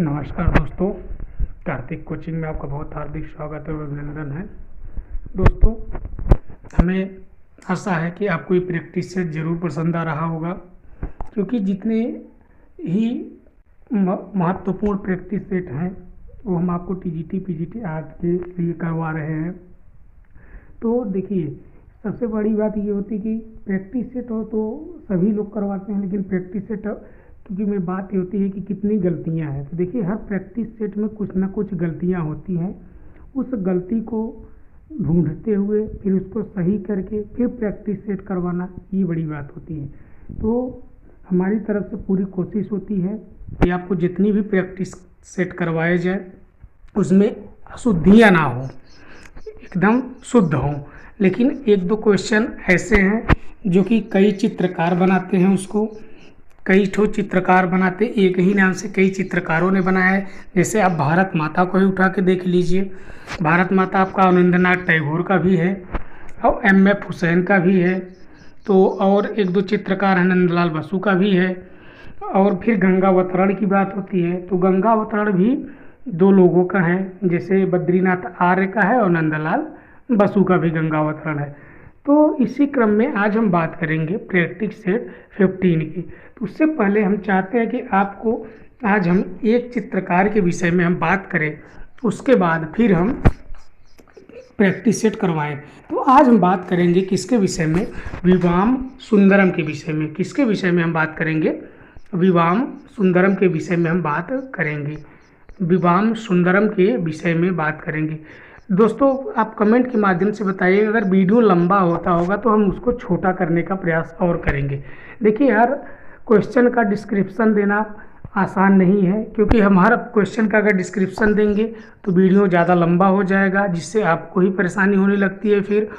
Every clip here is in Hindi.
नमस्कार दोस्तों, कार्तिक कोचिंग में आपका बहुत हार्दिक स्वागत है, अभिनंदन है। दोस्तों, हमें आशा है कि आपको ये प्रैक्टिस सेट ज़रूर पसंद आ रहा होगा, क्योंकि जितने ही महत्वपूर्ण प्रैक्टिस सेट हैं वो हम आपको टीजीटी पीजीटी आर्ट के लिए करवा रहे हैं। तो देखिए, सबसे बड़ी बात ये होती है कि प्रैक्टिस सेट हो तो सभी लोग करवाते हैं, लेकिन प्रैक्टिस सेट क्योंकि में बात ये होती है कि कितनी गलतियां हैं। तो देखिए, हर प्रैक्टिस सेट में कुछ ना कुछ गलतियां होती हैं। उस गलती को ढूंढते हुए फिर उसको सही करके फिर प्रैक्टिस सेट करवाना, ये बड़ी बात होती है। तो हमारी तरफ से पूरी कोशिश होती है कि आपको जितनी भी प्रैक्टिस सेट करवाए जाए उसमें अशुद्धियाँ ना हो, एकदम शुद्ध हों। लेकिन एक दो क्वेश्चन ऐसे हैं जो कि कई चित्रकार बनाते हैं, उसको कई ठो चित्रकार बनाते, एक ही नाम से कई चित्रकारों ने बनाया है। जैसे आप भारत माता को ही उठा के देख लीजिए, भारत माता आपका अवनिंद्रनाथ टैगोर का भी है और M.F. हुसैन का भी है। तो और एक दो चित्रकार हैं, नंदलाल बसु का भी है। और फिर गंगावतरण की बात होती है तो गंगावतरण भी दो लोगों का है, जैसे बद्रीनाथ आर्य का है और नंदलाल बसु का भी गंगावतरण है। तो इसी क्रम में आज हम बात करेंगे प्रैक्टिस सेट 15 की। तो उससे पहले हम चाहते हैं कि आपको आज हम एक चित्रकार के विषय में हम बात करें, उसके बाद फिर हम प्रैक्टिस सेट करवाएं। तो आज हम बात करेंगे किसके विषय में? विवाम सुंदरम के विषय में। किसके विषय में हम बात करेंगे? विवाम सुंदरम के विषय में हम बात करेंगे। विवाम सुंदरम के विषय में बात करेंगे। दोस्तों, आप कमेंट के माध्यम से बताइए, अगर वीडियो लंबा होता होगा तो हम उसको छोटा करने का प्रयास और करेंगे। देखिए, हर क्वेश्चन का डिस्क्रिप्शन देना आसान नहीं है, क्योंकि हम हर क्वेश्चन का अगर डिस्क्रिप्शन देंगे तो वीडियो ज़्यादा लंबा हो जाएगा, जिससे आपको ही परेशानी होने लगती है फिर।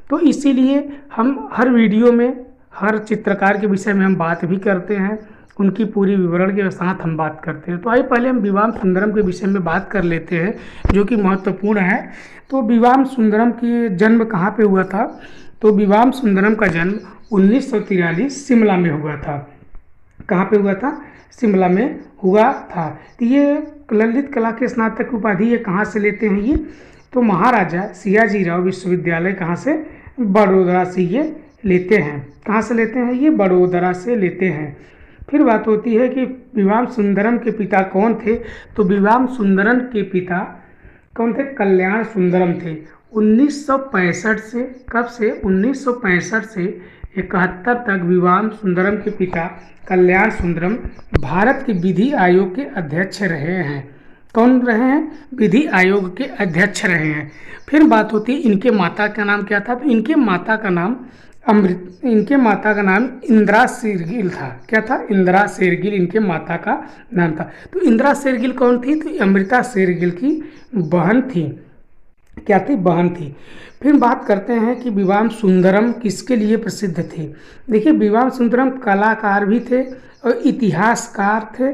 तो इसीलिए हम हर वीडियो में हर चित्रकार के विषय में हम बात भी करते हैं, उनकी पूरी विवरण के साथ हम बात करते हैं। तो आइए पहले हम विवाम सुंदरम के विषय में बात कर लेते हैं, जो कि महत्वपूर्ण है। तो विवाम सुंदरम की जन्म कहाँ पे हुआ था? तो विवाम सुंदरम का जन्म 1943 शिमला में हुआ था। कहाँ पे हुआ था? शिमला में हुआ था। तो ये ललित कला के स्नातक उपाधि ये कहाँ से लेते हैं ये? तो महाराजा सियाजीराव विश्वविद्यालय कहाँ से? बड़ोदरा से ये लेते हैं। कहाँ से लेते हैं? ये बड़ोदरा से लेते हैं। फिर बात होती है कि विवाम सुंदरम के पिता कौन थे? तो विवाम सुंदरम के पिता कौन थे? कल्याण सुंदरम थे। 1965 से कब से? 1965 से 71 तक विवाम सुंदरम के पिता कल्याण सुंदरम भारत के विधि आयोग के अध्यक्ष रहे हैं। कौन रहे हैं? विधि आयोग के अध्यक्ष रहे हैं। फिर बात होती है इनके माता का नाम क्या था? तो इनके माता का नाम इंदिरा शेरगिल था। क्या था? इंदिरा शेरगिल इनके माता का नाम था। तो इंदिरा शेरगिल कौन थी? तो अमृता शेरगिल की बहन थी। क्या थी? बहन थी। फिर बात करते हैं कि विवाम सुंदरम किसके लिए प्रसिद्ध थे। देखिए, विवाम सुंदरम कलाकार भी थे और इतिहासकार थे।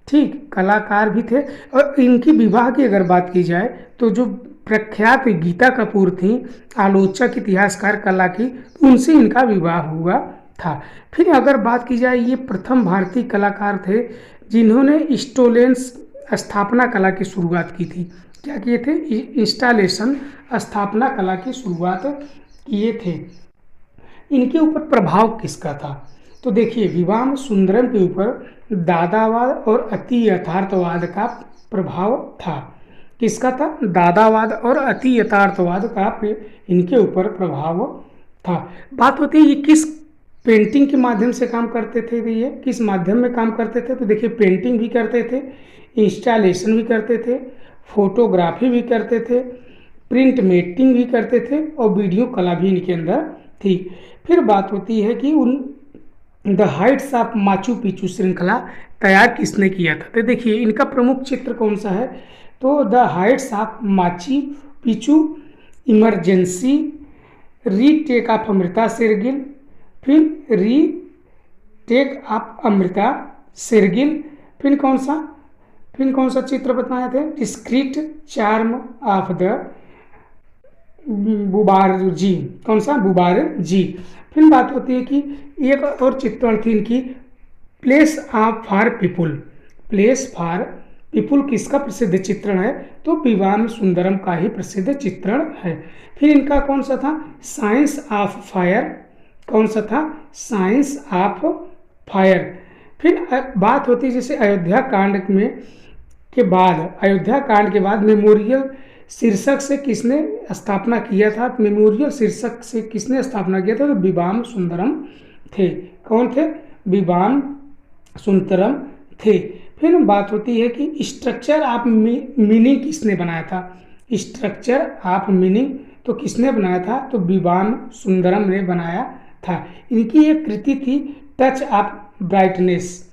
ठीक, कलाकार भी थे। और इनकी विवाह की अगर बात की जाए तो जो प्रख्यात गीता कपूर थी, आलोचक इतिहासकार कला की, उनसे इनका विवाह हुआ था। फिर अगर बात की जाए, ये प्रथम भारतीय कलाकार थे जिन्होंने स्टोलेंस स्थापना कला की शुरुआत की थी। क्या किए थे? इंस्टॉलेशन स्थापना कला की शुरुआत किए थे। इनके ऊपर प्रभाव किसका था? तो देखिए, विवाम सुंदरम के ऊपर दादावाद और अति यथार्थवाद का प्रभाव था। किसका था? दादावाद और अति यथार्थवाद का इनके ऊपर प्रभाव था। बात होती है ये किस पेंटिंग के माध्यम से काम करते थे? ये किस माध्यम में काम करते थे? तो देखिए, पेंटिंग भी करते थे, इंस्टॉलेशन भी करते थे, फोटोग्राफी भी करते थे, प्रिंट मेकिंग भी करते थे और वीडियो कला भी इनके अंदर थी। फिर बात होती है कि the heights of Machu Picchu श्रृंखला तैयार किसने किया था? तो देखिए, इनका प्रमुख चित्र कौन सा है? तो the heights of Machu Picchu, emergency, retake of Amrita Shergil, फिर रीटेक ऑफ अमृता शेरगिल, फिर कौन सा चित्र बताए थे? Discreet charm of the bourgeoisie. कौन सा? बुबारजी। फिर बात होती है कि एक और चित्रण थी इनकी, place of for people, place for people किसका प्रसिद्ध चित्रण है? तो विवाम सुंदरम का ही प्रसिद्ध चित्रण है। फिर इनका कौन सा था? Science of fire. कौन सा था? Science of fire. फिर बात होती है जैसे अयोध्या कांड के बाद मेमोरियल शीर्षक से किसने स्थापना किया था? मेमोरियल शीर्षक से किसने स्थापना किया था? तो विवाम सुंदरम थे। कौन थे? विवाम सुंदरम थे। फिर बात होती है कि स्ट्रक्चर ऑफ मीनिंग किसने बनाया था? स्ट्रक्चर ऑफ मीनिंग तो किसने बनाया था? तो विवाम सुंदरम ने बनाया था। इनकी एक कृति थी touch of brightness.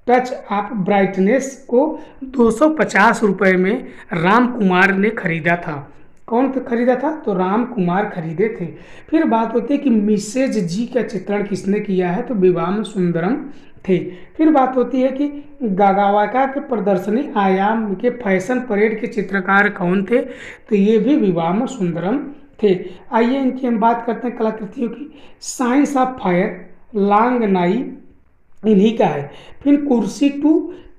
Touch of brightness को 250 रुपये में राम कुमार ने खरीदा था। कौन खरीदा था? तो राम कुमार खरीदे थे। फिर बात होती है कि मिसेज जी का चित्रण किसने किया है? तो विवाम सुंदरम थे। फिर बात होती है कि गागावाका के प्रदर्शनी आयाम के फैशन परेड के चित्रकार कौन थे? तो ये भी विवाम सुंदरम थे। आइए इनकी हम बात करते हैं कलाकृतियों की। साइंस ऑफ फायर लांग नाई इन्हीं का है। फिर कुर्सी टू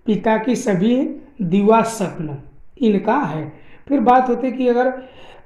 पिता की सभी दीवा स्वप्न इनका है। फिर बात होती है कि अगर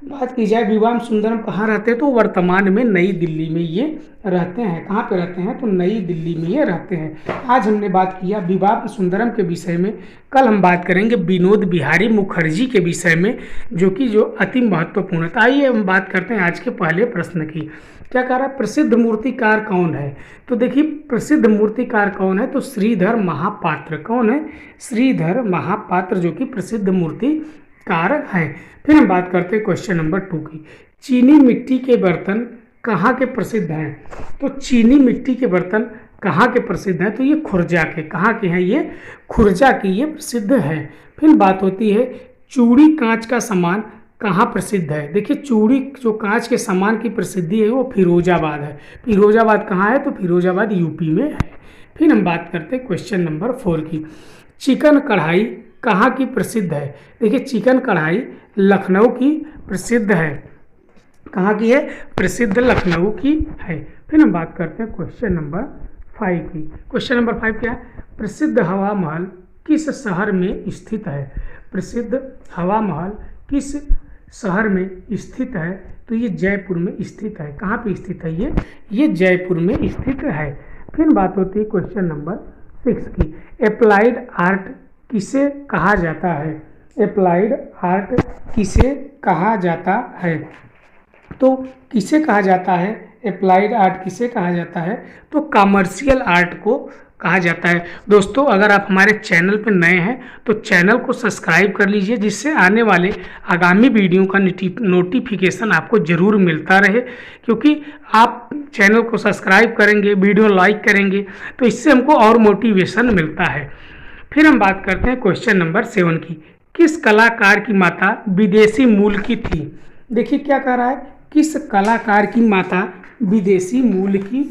बात की जाए विवाम सुंदरम कहाँ रहते हैं? तो वर्तमान में नई दिल्ली में ये रहते हैं। कहाँ पे रहते हैं? तो नई दिल्ली में ये रहते हैं। आज हमने बात किया विवाम सुंदरम के विषय में। कल हम बात करेंगे विनोद बिहारी मुखर्जी के विषय में, जो अति महत्वपूर्ण है। आइए हम बात करते हैं आज के पहले प्रश्न की। क्या कह रहा है? प्रसिद्ध मूर्तिकार कौन है? तो देखिए प्रसिद्ध मूर्तिकार कौन है? तो श्रीधर महापात्र। कौन है? श्रीधर महापात्र, जो कि प्रसिद्ध मूर्तिकार है। फिर हम बात करते हैं क्वेश्चन नंबर 2 की। चीनी मिट्टी के बर्तन कहाँ के प्रसिद्ध हैं? तो चीनी मिट्टी के बर्तन कहाँ के प्रसिद्ध हैं? तो ये खुर्जा के। कहाँ के हैं? ये खुर्जा की ये प्रसिद्ध है। फिर बात होती है चूड़ी कांच का सामान कहाँ प्रसिद्ध है? देखिए चूड़ी जो कांच के सामान की प्रसिद्धि है वो फिरोजाबाद है। फिरोजाबाद कहाँ है? तो फिरोजाबाद यूपी में है। फिर हम बात करते हैं क्वेश्चन नंबर 4 की। चिकन कढ़ाई कहाँ की प्रसिद्ध है? देखिए चिकन कढ़ाई लखनऊ की प्रसिद्ध है। कहाँ की है? प्रसिद्ध लखनऊ की है। फिर हम बात करते हैं क्वेश्चन नंबर 5 की। क्वेश्चन नंबर 5 क्या है? प्रसिद्ध हवा महल किस शहर में स्थित है? प्रसिद्ध हवा महल किस शहर में स्थित है? तो ये जयपुर में स्थित है। कहाँ पे स्थित है? ये जयपुर में स्थित है। फिर बात होती है क्वेश्चन नंबर 6 की। एप्लाइड आर्ट किसे कहा जाता है? एप्लाइड आर्ट किसे कहा जाता है? तो किसे कहा जाता है? एप्लाइड आर्ट किसे कहा जाता है? तो कमर्शियल आर्ट को कहा जाता है। दोस्तों अगर आप हमारे चैनल पर नए हैं तो चैनल को सब्सक्राइब कर लीजिए, जिससे आने वाले आगामी वीडियो का नोटिफिकेशन आपको ज़रूर मिलता रहे। क्योंकि आप चैनल को सब्सक्राइब करेंगे, वीडियो लाइक करेंगे, तो इससे हमको और मोटिवेशन मिलता है। फिर हम बात करते हैं क्वेश्चन नंबर 7 की। किस कलाकार की माता विदेशी मूल की थी? देखिए क्या कह रहा है? किस कलाकार की माता विदेशी मूल की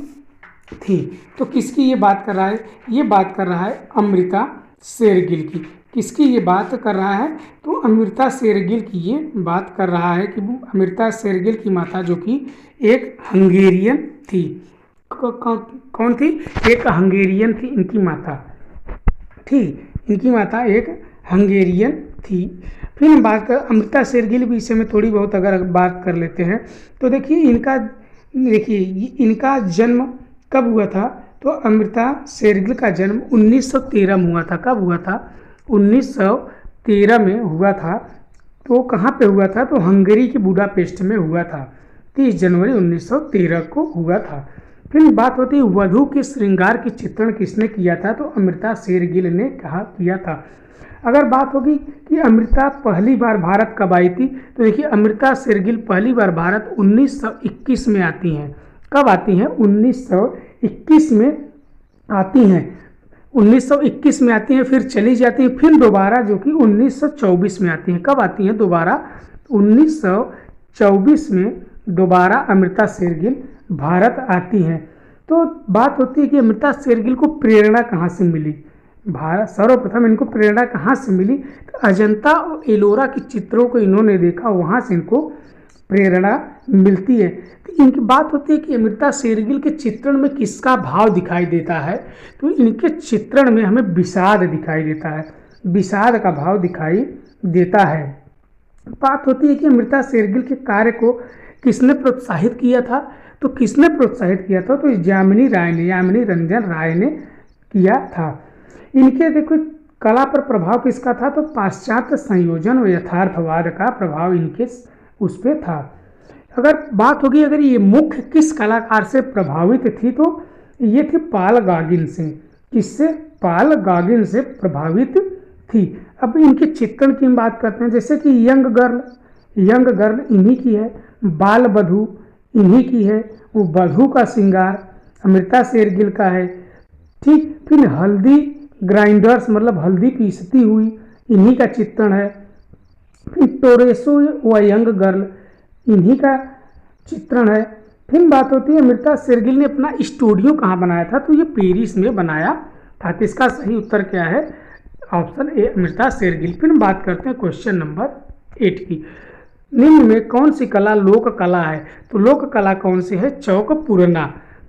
थी? तो किसकी ये बात कर रहा है? ये बात कर रहा है अमृता शेरगिल की। किसकी ये बात कर रहा है? तो अमृता शेरगिल की ये बात कर रहा है कि वो अमृता शेरगिल की माता जो कि एक हंगेरियन थी। कौन थी? एक हंगेरियन थी इनकी माता थी। इनकी माता एक हंगेरियन थी। फिर हम बात कर अमृता शेरगिल विषय में थोड़ी बहुत अगर बात कर लेते हैं तो देखिए इनका जन्म कब हुआ था? तो अमृता शेरगिल का जन्म 1913 में हुआ था। कब हुआ था? 1913 में हुआ था। तो कहाँ पे हुआ था? तो हंगरी के बुडापेस्ट में हुआ था। 30 जनवरी 1913 को हुआ था। फिर बात होती है वधू के श्रृंगार की चित्रण किसने किया था? तो अमृता शेरगिल ने किया था। अगर बात होगी कि अमृता पहली बार भारत कब आई थी, तो देखिए अमृता शेरगिल पहली बार भारत 1921 में आती हैं। कब आती हैं? 1921 में आती हैं। 1921 में आती हैं, फिर चली जाती हैं, फिर दोबारा जो कि 1924 में आती हैं। कब आती हैं? दोबारा 1924 में दोबारा अमृता शेरगिल भारत आती हैं। तो बात होती है कि अमृता शेरगिल को प्रेरणा कहाँ से मिली? भारत सर्वप्रथम इनको प्रेरणा कहाँ से मिली? तो अजंता और एलोरा के चित्रों को इन्होंने देखा, वहाँ से इनको प्रेरणा मिलती है। तो इनकी बात होती है कि अमृता शेरगिल के चित्रण में किसका भाव दिखाई देता है? तो इनके चित्रण में हमें विषाद दिखाई देता है। विषाद का भाव दिखाई देता है। बात होती है कि अमृता शेरगिल के कार्य को किसने प्रोत्साहित किया था, तो किसने प्रोत्साहित किया था, तो यामिनी रंजन राय ने किया था। इनके देखो कला पर प्रभाव किसका था, तो पाश्चात्य संयोजन और यथार्थवाद का प्रभाव इनके उस पर था। अगर बात होगी अगर ये मुख्य किस कलाकार से प्रभावित थी, तो ये थी पाल गागिन से। किससे, पाल गागिन से प्रभावित थी। अब इनके चित्रण की बात करते हैं, जैसे कि यंग गर्ल इन्हीं की है, बाल बधू इन्हीं की है, वो बधू का श्रृंगार अमृता शेरगिल का है। ठीक, फिर हल्दी ग्राइंडर्स मतलब हल्दी पीसती हुई इन्हीं का चित्रण है। फिर टोरेसो व यंग गर्ल इन्हीं का चित्रण है। फिर बात होती है अमृता शेरगिल ने अपना स्टूडियो कहाँ बनाया था, तो ये पेरिस में बनाया था। तो इसका सही उत्तर क्या है, ऑप्शन ए अमृता शेरगिल। फिर बात करते हैं क्वेश्चन नंबर 8 की। निम्न में कौन सी कला लोक कला है, तो लोक कला कौन सी है, चौक पूरना।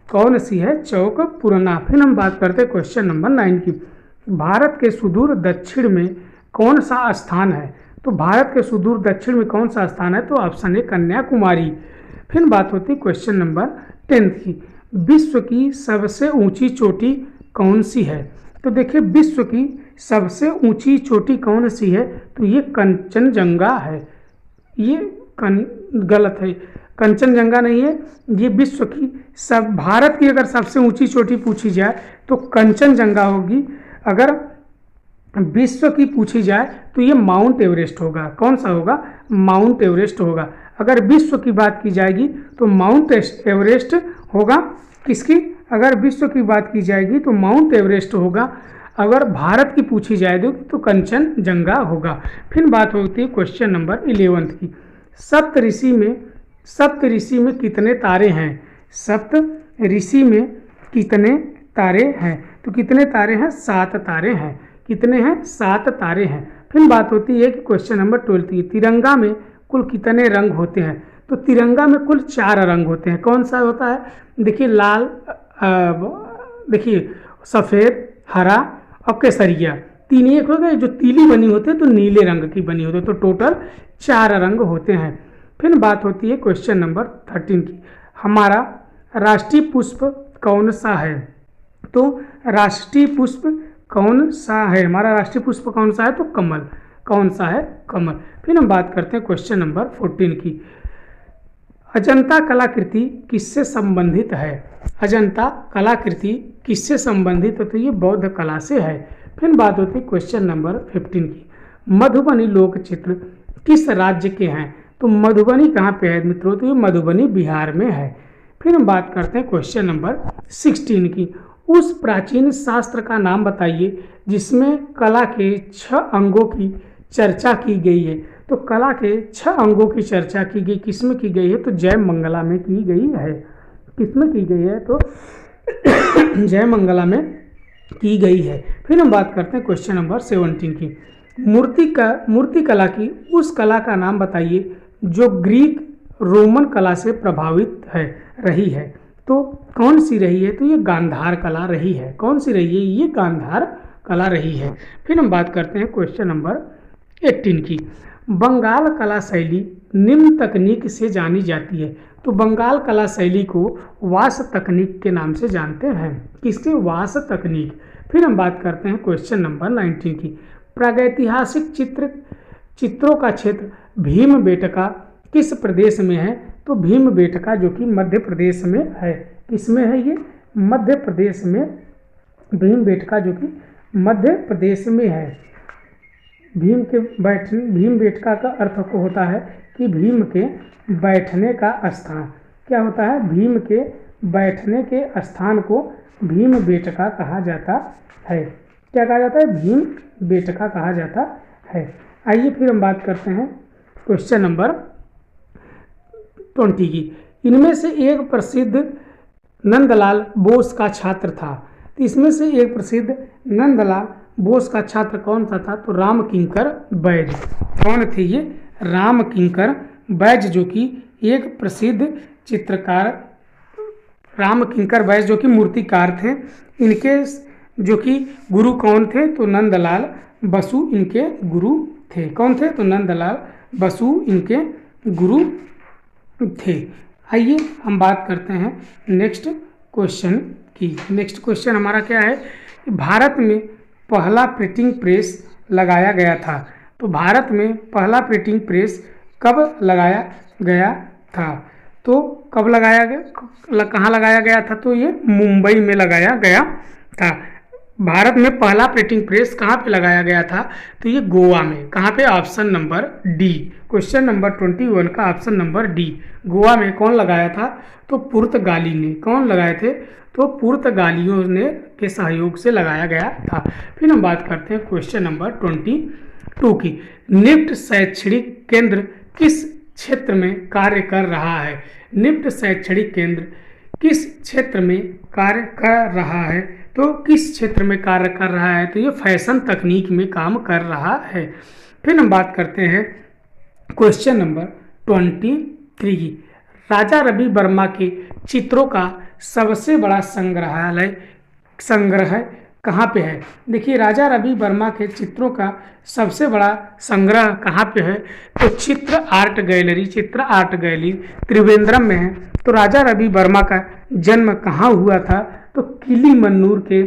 कौन सी है, चौक पूरना। फिर हम बात करते हैं क्वेश्चन नंबर 9 की। भारत के सुदूर दक्षिण में कौन सा स्थान है, तो भारत के सुदूर दक्षिण में कौन सा स्थान है, तो ऑप्शन ए कन्याकुमारी। फिर बात होती है क्वेश्चन नंबर 10 की। विश्व की सबसे ऊंची चोटी कौन सी है, तो देखिए विश्व की सबसे ऊंची चोटी कौन सी है, तो ये कंचनजंगा है। ये गलत है, कंचनजंगा नहीं है, ये विश्व की भारत की अगर सबसे ऊंची चोटी पूछी जाए तो कंचनजंगा होगी। अगर विश्व की पूछी जाए तो ये माउंट एवरेस्ट होगा। कौन सा होगा, माउंट एवरेस्ट होगा। अगर विश्व की बात की जाएगी तो माउंट एवरेस्ट होगा। किसकी, अगर विश्व की बात की जाएगी तो माउंट एवरेस्ट होगा। अगर भारत की पूछी जाएगी तो कंचनजंगा होगा। फिर बात होती है क्वेश्चन नंबर 11 की। सप्तऋषि में कितने तारे हैं, सप्तऋषि में कितने तारे हैं, तो कितने तारे हैं, 7 तारे हैं। कितने हैं, 7 तारे हैं। फिर बात होती है कि क्वेश्चन नंबर 12 की। तिरंगा में कुल कितने रंग होते हैं, तो तिरंगा में कुल 4 रंग होते हैं। कौन सा होता है, देखिए लाल, देखिए सफ़ेद, हरा और केसरिया, 3 एक हो गए। जो तीली बनी होते हैं तो नीले रंग की बनी होती है, तो टोटल 4 रंग होते हैं। फिर बात होती है क्वेश्चन नंबर 13 की। हमारा राष्ट्रीय पुष्प कौन सा है, तो राष्ट्रीय पुष्प कौन सा है, हमारा राष्ट्रीय पुष्प कौन सा है, तो कमल। कौन सा है, कमल। फिर हम बात करते हैं क्वेश्चन नंबर 14 की। अजंता कलाकृति किससे संबंधित है, अजंता कलाकृति किससे संबंधित है, तो ये बौद्ध कला से है। फिर बात होती है क्वेश्चन नंबर 15 की। मधुबनी लोक चित्र किस राज्य के हैं, तो मधुबनी कहाँ पे है मित्रों, तो ये मधुबनी बिहार में है। फिर हम बात करते हैं क्वेश्चन नंबर 16 की। उस प्राचीन शास्त्र का नाम बताइए जिसमें कला के 6 अंगों की चर्चा की गई है, तो कला के 6 अंगों की चर्चा की गई, किसमें की गई है, तो जय मंगला में की गई है। किसमें की गई है, तो जय मंगला में की गई है। फिर हम बात करते हैं क्वेश्चन नंबर 17 की। मूर्ति कला की उस कला का नाम बताइए जो ग्रीक रोमन कला से प्रभावित रही है, तो कौन सी रही है, तो ये गांधार कला रही है। कौन सी रही है, ये गांधार कला रही है। फिर हम बात करते हैं क्वेश्चन नंबर 18 की। बंगाल कला शैली निम्न तकनीक से जानी जाती है, तो बंगाल कला शैली को वास तकनीक के नाम से जानते हैं। किसके, वास तकनीक। फिर हम बात करते हैं क्वेश्चन नंबर 19 की। प्रागैतिहासिक चित्रों का क्षेत्र भीमबेटका किस प्रदेश में है, तो भीमबेटका जो कि मध्य प्रदेश में है। किसमें है, ये मध्य प्रदेश में। भीमबेटका जो कि मध्य प्रदेश में है। भीमबेटका का अर्थ को होता है कि भीम के बैठने का स्थान। क्या होता है, भीम के बैठने के स्थान को भीमबेटका कहा जाता है। क्या कहा जाता है, भीमबेटका कहा जाता है। आइए फिर हम बात करते हैं क्वेश्चन नंबर 20 की। इनमें से एक प्रसिद्ध नंदलाल बोस का छात्र था, तो इसमें से एक प्रसिद्ध नंदलाल बोस का छात्र कौन सा था, तो रामकिंकर बैज। कौन थे ये, रामकिंकर बैज जो कि एक प्रसिद्ध चित्रकार, रामकिंकर बैज जो कि मूर्तिकार थे। इनके जो कि गुरु कौन थे? तो नंदलाल बसु इनके गुरु थे। कौन थे? तो नंदलाल बसु इनके गुरु थे। आइए हम बात करते हैं नेक्स्ट क्वेश्चन की। नेक्स्ट क्वेश्चन हमारा क्या है? भारत में पहला प्रिंटिंग प्रेस लगाया गया था। तो भारत में पहला प्रिंटिंग प्रेस कब लगाया गया था? तो कब लगाया गया, कहाँ लगाया गया था? तो ये मुंबई में लगाया गया था। भारत में पहला प्रिंटिंग प्रेस कहाँ पे लगाया गया था? तो ये गोवा में। कहाँ पे? Option number D. Question number 21 का ऑप्शन नंबर डी। गोवा में कौन लगाया था? तो पुर्तगाली ने। कौन लगाए थे? तो पुर्तगालियों ने के सहयोग से लगाया गया था। फिर हम बात करते हैं क्वेश्चन नंबर 22 की। निफ्ट शैक्षणिक केंद्र किस क्षेत्र में कार्य कर रहा है? निफ्ट शैक्षणिक केंद्र किस क्षेत्र में कार्य कर रहा है? तो किस क्षेत्र में कार्य कर रहा है? तो ये फैशन तकनीक में काम कर रहा है। फिर हम बात करते हैं क्वेश्चन नंबर 23 की। राजा रवि वर्मा के चित्रों का सबसे बड़ा संग्रह कहाँ पे है? देखिए, राजा रवि वर्मा के चित्रों का सबसे बड़ा संग्रह कहाँ पे है? तो चित्र आर्ट गैलरी त्रिवेंद्रम में है। तो राजा रवि वर्मा का जन्म कहाँ हुआ था? तो किलीमन्नूर के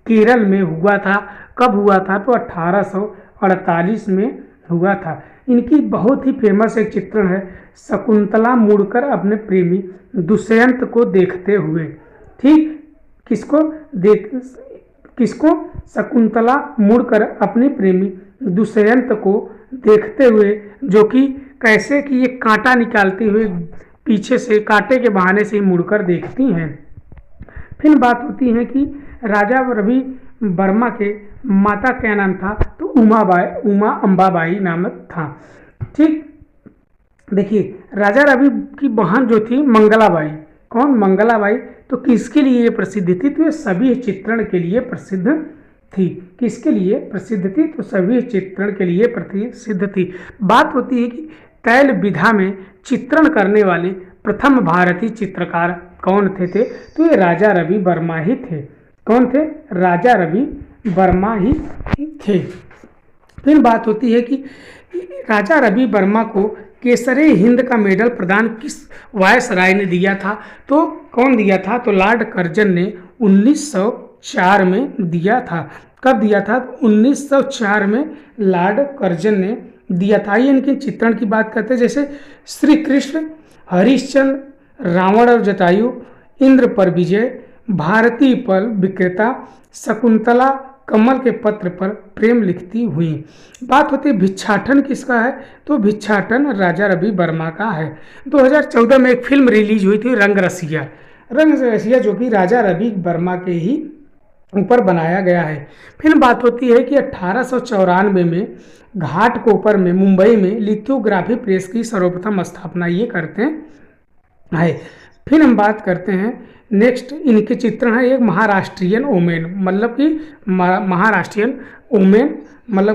केरल में हुआ था। कब हुआ था? तो 1848 में हुआ था। इनकी बहुत ही फेमस एक चित्रण है, शकुंतला मुड़कर अपने प्रेमी दुष्यंत को देखते हुए। ठीक, किसको? शकुंतला मुड़कर अपने प्रेमी दुष्यंत को देखते हुए, जो कि कैसे कि ये कांटा निकालते हुए पीछे से कांटे के बहाने से मुड़कर देखती हैं। फिर बात होती है कि राजा रवि वर्मा के माता क्या नाम था? तो उमा अंबाबाई नाम था। ठीक, देखिए, राजा रवि की बहन जो थी मंगलाबाई। कौन? मंगलाबाई। तो किसके लिए ये प्रसिद्ध थी? तो ये सभी चित्रण के लिए प्रसिद्ध थी। किसके लिए प्रसिद्ध थी? तो सभी चित्रण के लिए प्रसिद्ध थी। बात होती है कि तैल विधा में चित्रण करने वाले प्रथम भारतीय चित्रकार कौन थे? तो ये राजा रवि वर्मा ही थे। कौन थे? राजा रवि वर्मा ही थे। फिर बात होती है कि राजा रवि वर्मा को केसरे हिंद का मेडल प्रदान किस वायसराय ने दिया था? तो कौन दिया था? तो लॉर्ड कर्जन ने 1904 में दिया था। कब दिया था? 1904 में लॉर्ड कर्जन ने दिया था। ये इनके चित्रण की बात करते हैं, जैसे श्री कृष्ण, हरिश्चंद्र, रावण और जटायु, इंद्र पर विजय, भारतीय पल विक्रेता, शकुंतला कमल के पत्र पर प्रेम लिखती हुई। बात होती है भिक्षाटन किसका है? तो भिक्षाटन राजा रवि वर्मा का है। 2014 में एक फिल्म रिलीज हुई थी, रंग रसिया, जो कि राजा रवि वर्मा के ही ऊपर बनाया गया है। फिर बात होती है कि 1894 में घाटकोपर में मुंबई में लिथोग्राफी प्रेस की सर्वप्रथम स्थापना ये करते हैं। फिर हम बात करते हैं नेक्स्ट, इनके चित्रण है एक महाराष्ट्रियन वोमेन, मतलब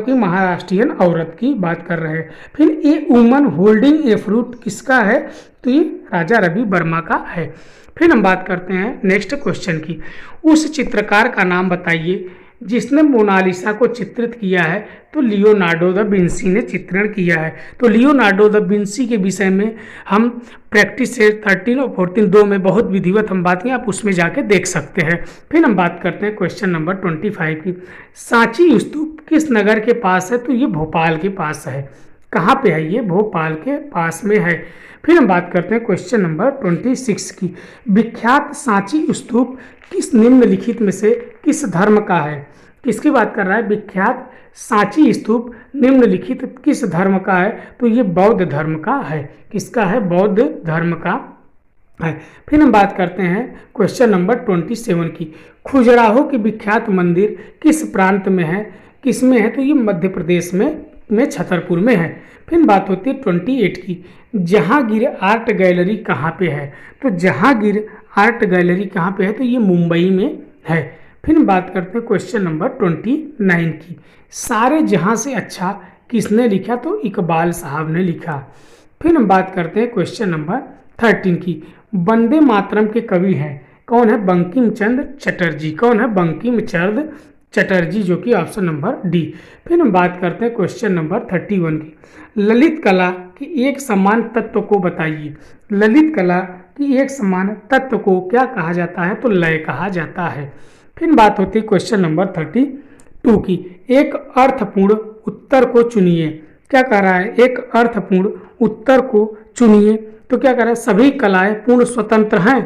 कि महाराष्ट्रियन औरत की बात कर रहे हैं। फिर a woman holding a fruit किसका है? तो ये राजा रवि वर्मा का है। फिर हम बात करते हैं नेक्स्ट क्वेश्चन की। उस चित्रकार का नाम बताइए जिसने मोनालिसा को चित्रित किया है। तो लियोनार्डो द विंसी ने चित्रण किया है। तो लियोनार्डो द विंसी के विषय में हम प्रैक्टिस से 13 और 14 दो में बहुत विधिवत हम बात की, आप उसमें जाके देख सकते हैं। फिर हम बात करते हैं क्वेश्चन नंबर 25 की। सांची स्तूप किस नगर के पास है? तो ये भोपाल के पास है। कहाँ पे है? ये भोपाल के पास में है। फिर हम बात करते हैं क्वेश्चन नंबर 26 की। विख्यात सांची स्तूप किस निम्नलिखित में से किस धर्म का है? किसकी बात कर रहा है? विख्यात सांची स्तूप निम्नलिखित किस धर्म का है? तो ये बौद्ध धर्म का है। किसका है? बौद्ध धर्म का है। फिर हम बात करते हैं क्वेश्चन नंबर 27 की। खजुराहो की विख्यात मंदिर किस प्रांत में है? किस में है? तो ये मध्य प्रदेश में छतरपुर में है। फिर बात होती है 28 की। जहांगीर आर्ट गैलरी कहाँ पे है? तो जहांगीर आर्ट गैलरी कहाँ पे है? तो ये मुंबई में है। फिर बात करते हैं क्वेश्चन नंबर 29 की। सारे जहां से अच्छा किसने लिखा? तो इकबाल साहब ने लिखा। फिर हम बात करते हैं क्वेश्चन नंबर 13 की। वंदे मातरम के कवि हैं कौन है? बंकिम चंद्र चटर्जी। कौन है? बंकिम चंद्र चटर्जी, जो कि ऑप्शन नंबर डी। फिर हम बात करते हैं क्वेश्चन नंबर 31 की। ललित कला की एक समान तत्व को बताइए। ललित कला की एक समान तत्व को क्या कहा जाता है? तो लय कहा जाता है। फिर बात होती है क्वेश्चन नंबर 32 की। एक अर्थपूर्ण उत्तर को चुनिए। क्या कह रहा है? एक अर्थपूर्ण उत्तर को चुनिए। तो क्या कह रहा है? सभी कलाएं पूर्ण स्वतंत्र हैं।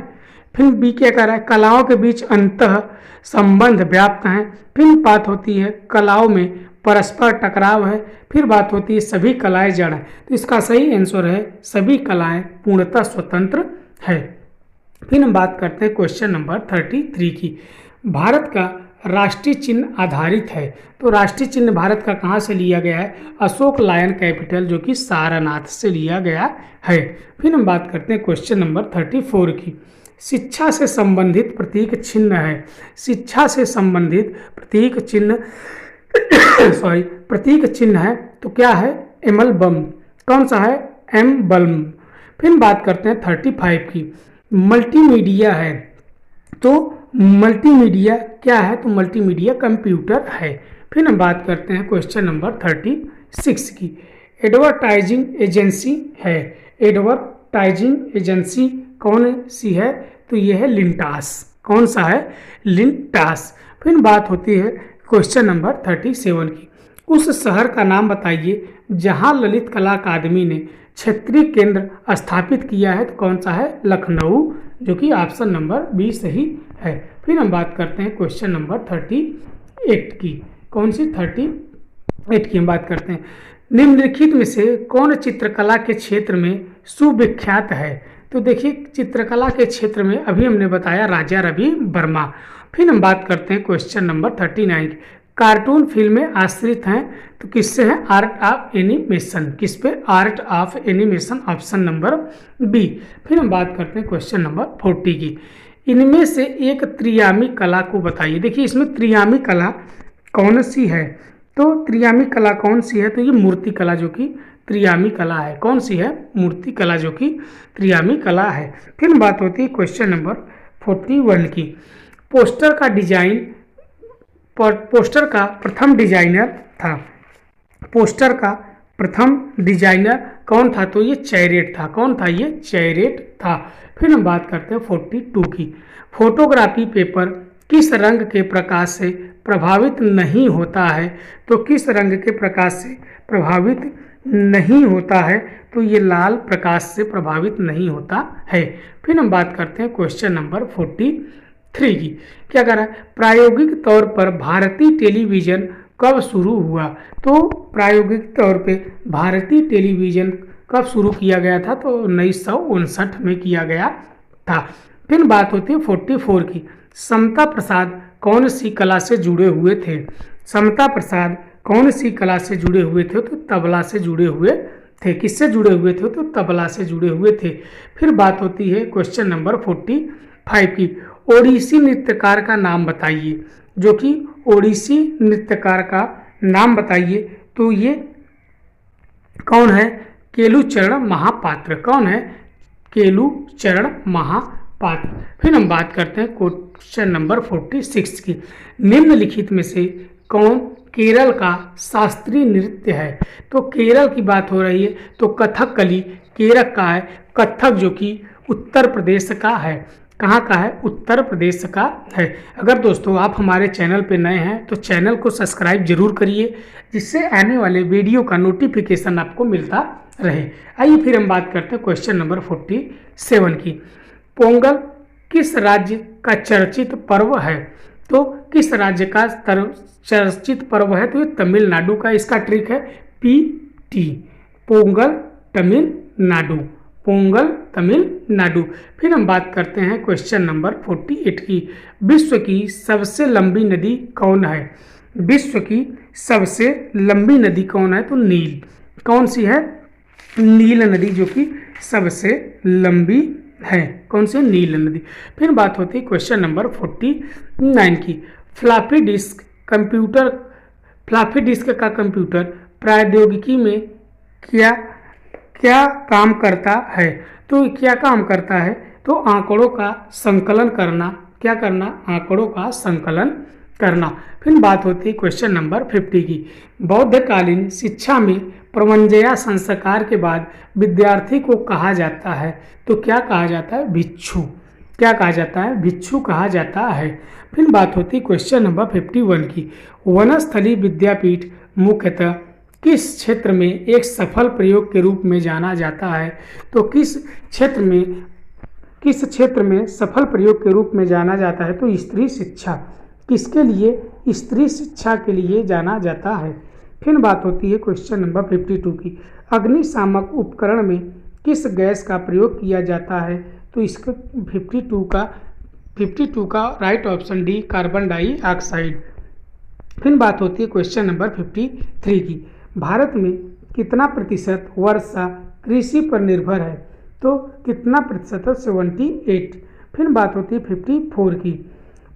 फिर बी क्या कह रहा है? कलाओं के बीच अंतः संबंध व्याप्त हैं। फिर बात होती है कलाओं में परस्पर टकराव है। फिर बात होती है सभी कलाएं जड़ हैं। तो इसका सही आंसर है सभी कलाएं पूर्णतः स्वतंत्र है। फिर हम बात करते हैं क्वेश्चन नंबर 33 की। भारत का राष्ट्रीय चिन्ह आधारित है। तो राष्ट्रीय चिन्ह भारत का कहाँ से लिया गया है? अशोक लायन कैपिटल, जो कि सारनाथ से लिया गया है। फिर हम बात करते हैं क्वेश्चन नंबर 34 की। शिक्षा से संबंधित प्रतीक चिन्ह है। शिक्षा से संबंधित प्रतीक चिन्ह प्रतीक चिन्ह है। तो क्या है? एमल बम। कौन सा है? एम बल्म। फिर बात करते हैं 35 की। मल्टीमीडिया है। तो मल्टीमीडिया क्या है? तो मल्टीमीडिया कंप्यूटर है। फिर हम बात करते हैं क्वेश्चन नंबर 36 की। एडवर्टाइजिंग एजेंसी है। एडवर्टाइजिंग एजेंसी कौन सी है? तो यह है लिंटास। कौन सा है? लिंटास। फिर बात होती है क्वेश्चन नंबर 37 की। उस शहर का नाम बताइए जहां ललित कला अकादमी ने क्षेत्रीय केंद्र स्थापित किया है। तो कौन सा है? लखनऊ, जो कि ऑप्शन नंबर बी सही है। फिर हम बात करते हैं क्वेश्चन नंबर 38 की। कौन सी? 38 की हम बात करते हैं। निम्नलिखित में से कौन चित्रकला के क्षेत्र में सुविख्यात है? तो देखिए चित्रकला के क्षेत्र में अभी हमने बताया राजा रवि वर्मा। फिर हम बात करते हैं क्वेश्चन नंबर 39 की। कार्टून फिल्में आश्रित हैं तो किससे हैं? Art of animation. किस पे? Art of animation, option number B. फिर हम बात करते हैं क्वेश्चन नंबर 40 की। इनमें से एक त्रियामी कला को बताइए। देखिए इसमें त्रियामी कला कौन सी है? तो त्रियामी कला कौन सी है? तो ये मूर्ति कला, जो कि त्रियामी कला है। कौन सी है? मूर्ति कला, जो कि त्रियामी कला है। फिर बात होती है क्वेश्चन नंबर 41 की। पोस्टर का डिजाइन, पोस्टर का प्रथम डिजाइनर था। पोस्टर का प्रथम डिजाइनर कौन था? तो ये चैरेट था। कौन था? ये चैरेट था। फिर हम बात करते हैं 42 की। फोटोग्राफी पेपर किस रंग के प्रकाश से प्रभावित नहीं होता है? तो किस रंग के प्रकाश से प्रभावित नहीं होता है? तो ये लाल प्रकाश से प्रभावित नहीं होता है। फिर हम बात करते हैं क्वेश्चन नंबर 43 की। क्या कर रहा है? प्रायोगिक तौर पर भारतीय टेलीविज़न कब शुरू हुआ? तो प्रायोगिक तौर पे भारतीय टेलीविज़न कब शुरू किया गया था? तो 1959 में किया गया था। फिर बात होती है 44 की। समता प्रसाद कौन सी कला से जुड़े हुए थे? समता प्रसाद कौन सी कला से जुड़े हुए थे? तो तबला से जुड़े हुए थे। किससे जुड़े हुए थे? तो तबला से जुड़े हुए थे। फिर बात होती है क्वेश्चन नंबर 45 की। ओडिसी नृत्यकार का नाम बताइए। जो कि ओडिसी नृत्यकार का नाम बताइए। तो ये कौन है? केलुचरण महापात्र। कौन है? केलुचरण महापात्र। फिर हम बात करते हैं क्वेश्चन नंबर 46 की। निम्नलिखित में से कौन केरल का शास्त्रीय नृत्य है? तो केरल की बात हो रही है तो कथकली केरल का है। कथक जो कि उत्तर प्रदेश का है। कहाँ का है? उत्तर प्रदेश का है। अगर दोस्तों आप हमारे चैनल पे नए हैं तो चैनल को सब्सक्राइब जरूर करिए, जिससे आने वाले वीडियो का नोटिफिकेशन आपको मिलता रहे। आइए फिर हम बात करते हैं क्वेश्चन नंबर 47 की। पोंगल किस राज्य का चर्चित पर्व है? तो किस राज्य का चर्चित पर्व है? तो ये तमिलनाडु का। इसका ट्रिक है PT। पोंगल तमिलनाडु। पोंगल तमिलनाडु। फिर हम बात करते हैं क्वेश्चन नंबर 48 की। विश्व की सबसे लंबी नदी कौन है? विश्व की सबसे लंबी नदी कौन है? तो नील। कौन सी है? नील नदी, जो कि सबसे लंबी है। कौन सी? नील नदी। फिर बात होती है क्वेश्चन नंबर 49 की। Floppy disk computer, floppy disk का कंप्यूटर प्रौद्योगिकी में क्या काम करता है? तो क्या काम करता है? तो आंकड़ों का संकलन करना, क्या करना, आंकड़ों का संकलन करना। फिर बात होती है क्वेश्चन नंबर 50 की, बौद्धकालीन शिक्षा में प्रवंजया संस्कार के बाद विद्यार्थी को कहा जाता है, तो क्या कहा जाता है, भिक्षु। क्या कहा जाता है, भिक्षु कहा जाता है। फिर बात होती है क्वेश्चन नंबर 51 की, वनस्थली विद्यापीठ मुख्यतः किस क्षेत्र में एक सफल प्रयोग के रूप में जाना जाता है, तो किस क्षेत्र में सफल प्रयोग के रूप में जाना जाता है, तो स्त्री शिक्षा। किसके लिए, स्त्री शिक्षा के लिए जाना जाता है। फिर बात होती है क्वेश्चन नंबर 52 की, अग्निशामक उपकरण में किस गैस का प्रयोग किया जाता है, तो इसका 52 का right option D, carbon dioxide. फिर बात होती है क्वेश्चन नंबर 53 की, भारत में कितना प्रतिशत वर्षा कृषि पर निर्भर है, तो कितना प्रतिशत, 78। फिर बात होती है 54 की,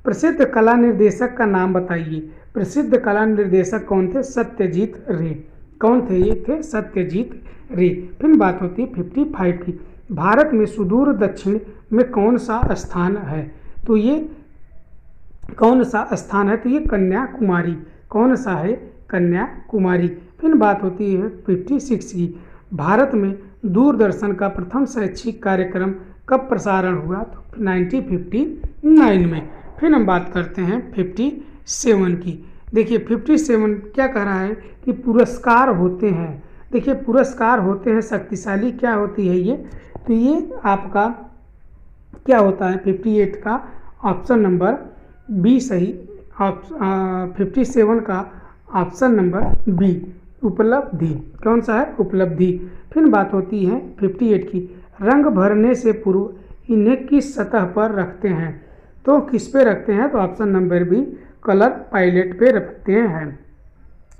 प्रसिद्ध कला निर्देशक का नाम बताइए। प्रसिद्ध कला निर्देशक कौन थे, सत्यजीत रे। कौन थे, ये थे सत्यजीत रे। फिर बात होती है 55 की, भारत में सुदूर दक्षिण में कौन सा स्थान है, तो ये कौन सा स्थान है, तो ये कन्याकुमारी। कौन सा है, कन्याकुमारी। फिर बात होती है 56 की, भारत में दूरदर्शन का प्रथम शैक्षिक कार्यक्रम कब प्रसारण हुआ, तो 1959 में। फिर हम बात करते हैं 57 की। देखिए 57 क्या कह रहा है कि पुरस्कार होते हैं। देखिए पुरस्कार होते हैं शक्तिशाली, क्या होती है ये, तो ये आपका क्या होता है, 58 का ऑप्शन नंबर बी सही। 57 का ऑप्शन नंबर बी, उपलब्धि। कौन सा है, उपलब्धि। फिर बात होती है 58 की, रंग भरने से पूर्व इन्हें किस सतह पर रखते हैं, तो किस पे रखते हैं, तो option number B, colour palette पे रखते हैं।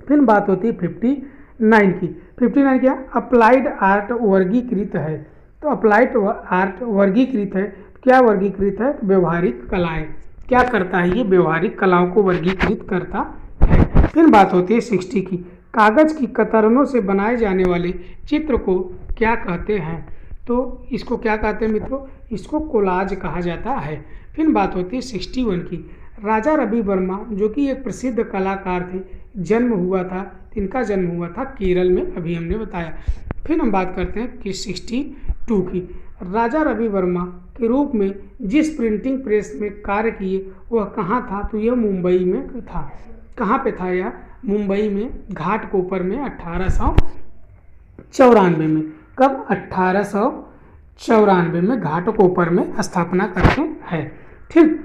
फिर बात होती है 59 की। 59 क्या, अप्लाइड आर्ट वर्गीकृत है, तो अप्लाइड आर्ट वर्गीकृत है, क्या वर्गीकृत है, तो व्यवहारिक कलाएं। क्या करता है ये, व्यवहारिक कलाओं को वर्गीकृत करता है। फिर बात होती है 60 की, कागज की कतरनों से बनाए जाने वाले चित्र को क्या कहते हैं, तो इसको क्या कहते हैं मित्रों, इसको कोलाज कहा जाता है। फिर बात होती है 61 की, राजा रवि वर्मा जो कि एक प्रसिद्ध कलाकार थे, जन्म हुआ था, इनका जन्म हुआ था केरल में, अभी हमने बताया। फिर हम बात करते हैं कि 62 की, राजा रवि वर्मा के रूप में जिस प्रिंटिंग प्रेस में कार्य किए वह कहाँ था, तो यह मुंबई में था। कहाँ पे था यह, मुंबई में, घाटकोपर में 1894 में। कब, 1894 में घाटकोपर में स्थापना करते हैं। ठीक,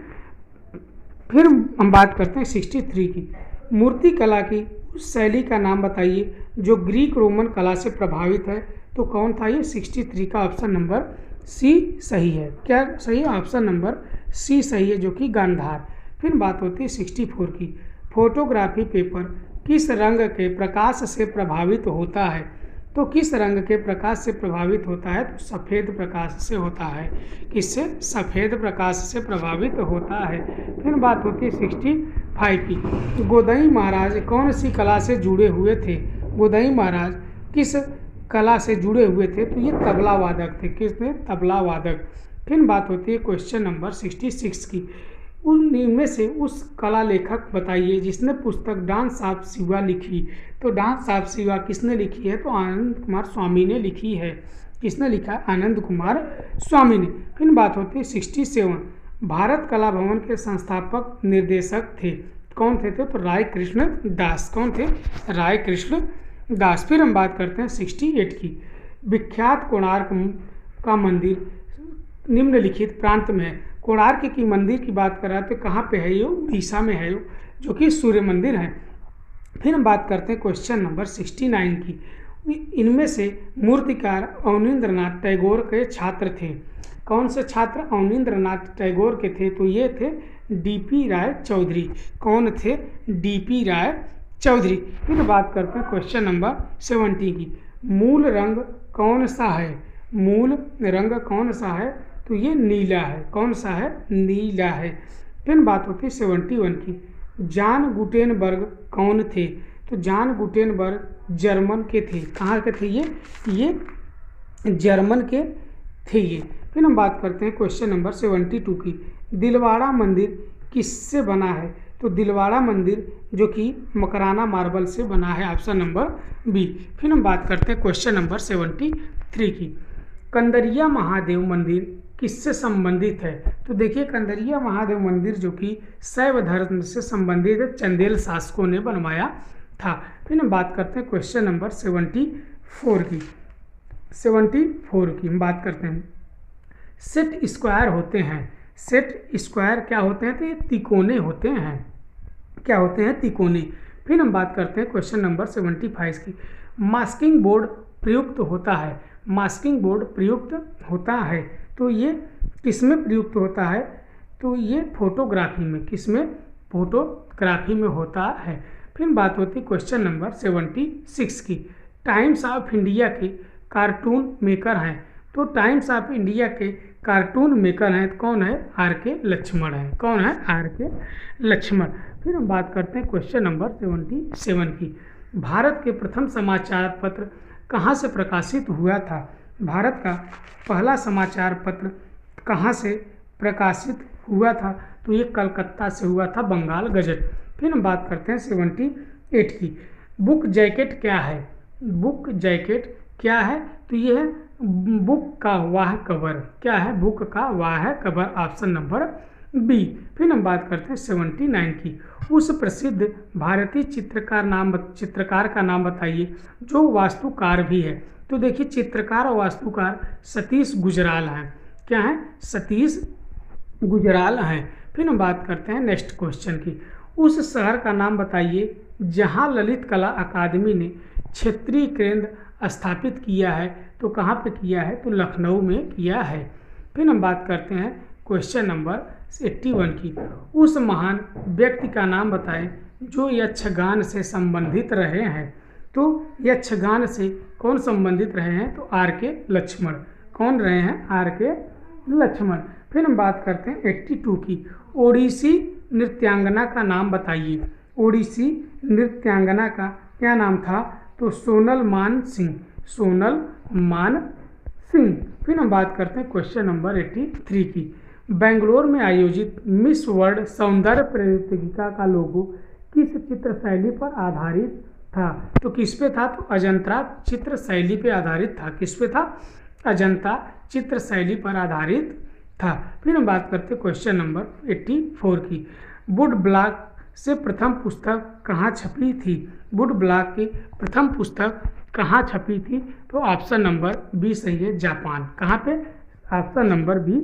फिर हम बात करते हैं 63 की, मूर्ति कला की उस शैली का नाम बताइए जो ग्रीक रोमन कला से प्रभावित है, तो कौन था ये, 63 का ऑप्शन नंबर सी सही है। क्या सही है, ऑप्शन नंबर सी सही है, जो कि गांधार। फिर बात होती है 64 की, फोटोग्राफी पेपर किस रंग के प्रकाश से प्रभावित होता है, तो किस रंग के प्रकाश से प्रभावित होता है, तो सफ़ेद प्रकाश से होता है। किससे, सफ़ेद प्रकाश से प्रभावित होता है। फिर बात होती है 65 की, गोदई महाराज कौन सी कला से जुड़े हुए थे, गोदई महाराज किस कला से जुड़े हुए थे, तो ये तबला वादक थे। किसने, तबला वादक। फिर बात होती है क्वेश्चन नंबर 66 की, उनमें से उस कला लेखक बताइए जिसने पुस्तक डांस ऑफ शिवा लिखी, तो डांस ऑफ शिवा किसने लिखी है, तो आनंद कुमार स्वामी ने लिखी है। किसने लिखा, आनंद कुमार स्वामी ने। फिर बात होती है 67, भारत कला भवन के संस्थापक निर्देशक थे, कौन थे, तो राय कृष्ण दास। कौन थे, राय कृष्ण दास। फिर हम बात करते हैं 68 की, विख्यात कोणार्क का मंदिर निम्नलिखित प्रांत में है। कोणार्क की मंदिर की बात कर रहा है तो कहाँ पे है, ये उड़ीसा में है, जो कि सूर्य मंदिर है। फिर हम बात करते हैं क्वेश्चन नंबर 69 की, इनमें से मूर्तिकार अवनींद्रनाथ टैगोर के छात्र थे। कौन से छात्र, अवनींद्रनाथ टैगोर के थे, तो ये थे डीपी राय चौधरी। कौन थे, डीपी राय चौधरी। फिर बात करते हैं क्वेश्चन नंबर 70 की, मूल रंग कौन सा है, मूल रंग कौन सा है, तो ये नीला है। कौन सा है, नीला है। फिर बात होती है 71 की, जॉन गुटेनबर्ग कौन थे, तो जॉन गुटेनबर्ग जर्मन के थे। कहाँ के थे ये जर्मन के थे ये। फिर हम बात करते हैं क्वेश्चन नंबर 72 की। दिलवाड़ा मंदिर किससे बना है? तो दिलवाड़ा मंदिर जो कि मकराना मार्बल से बना है, ऑप्शन नंबर बी। फिर हम बात करते हैं क्वेश्चन नंबर 73 की। कंदरिया महादेव मंदिर किससे संबंधित है? तो देखिए कंदरिया महादेव मंदिर जो कि शैव धर्म से संबंधित है, चंदेल शासकों ने बनवाया था। फिर हम बात करते हैं क्वेश्चन नंबर 74 की। 74 की हम बात करते हैं। सेट स्क्वायर होते हैं, सेट स्क्वायर क्या होते हैं? तो ये तिकोने होते हैं। क्या होते हैं? तिकोने। फिर हम बात करते हैं क्वेश्चन नंबर 75 की। मास्किंग बोर्ड प्रयुक्त होता है, मास्किंग बोर्ड प्रयुक्त होता है तो ये किसमें प्रयुक्त होता है? तो ये फोटोग्राफी में, किसमें? फोटोग्राफी में होता है। फिर बात होती है क्वेश्चन नंबर 76 की। टाइम्स ऑफ इंडिया के कार्टून मेकर हैं, तो टाइम्स ऑफ इंडिया के कार्टून मेकर हैं कौन है? आर के लक्ष्मण है। कौन है? आर के लक्ष्मण। फिर हम बात करते हैं क्वेश्चन नंबर 77 की। भारत के प्रथम समाचार पत्र कहाँ से प्रकाशित हुआ था? भारत का पहला समाचार पत्र कहाँ से प्रकाशित हुआ था? तो ये कलकत्ता से हुआ था, बंगाल गजट। फिर हम बात करते हैं 78 की। बुक जैकेट क्या है? बुक जैकेट क्या है? तो ये है बुक का वाह कवर। क्या है? बुक का वाह कवर, ऑप्शन नंबर बी। फिर हम बात करते हैं 79 की। उस प्रसिद्ध भारतीय चित्रकार का नाम बताइए जो वास्तुकार भी है। तो देखिए चित्रकार और वास्तुकार सतीश गुजराल हैं। क्या है? सतीश गुजराल हैं। फिर हम बात करते हैं नेक्स्ट क्वेश्चन की। उस शहर का नाम बताइए जहां ललित कला अकादमी ने क्षेत्रीय केंद्र स्थापित किया है। तो कहाँ पे किया है? तो लखनऊ में किया है। फिर हम बात करते हैं क्वेश्चन नंबर 81 की। उस महान व्यक्ति का नाम बताएं जो यक्षगान से संबंधित रहे हैं। तो यक्षगान से कौन संबंधित रहे हैं? तो आर के लक्ष्मण। कौन रहे हैं? आर के लक्ष्मण। फिर हम बात करते हैं 82 की। ओडिसी नृत्यांगना का नाम बताइए। ओडिसी नृत्यांगना का क्या नाम था? तो सोनल मान सिंह। सोनल मान सिंह। फिर हम बात करते हैं क्वेश्चन नंबर 83 की। बेंगलोर में आयोजित मिस वर्ल्ड सौंदर्य प्रतियोगिता का लोगो किस चित्र शैली पर आधारित था? तो किस पे था? तो अजंता चित्र शैली पे आधारित था। किस पे था? अजंता चित्र शैली पर आधारित था। फिर हम बात करते हैं क्वेश्चन नंबर 84 की। वुड ब्लॉक से प्रथम पुस्तक कहाँ छपी थी? वुड ब्लॉक की प्रथम पुस्तक कहाँ छपी थी? तो ऑप्शन नंबर बी सही है, जापान। कहाँ पे? Option number B,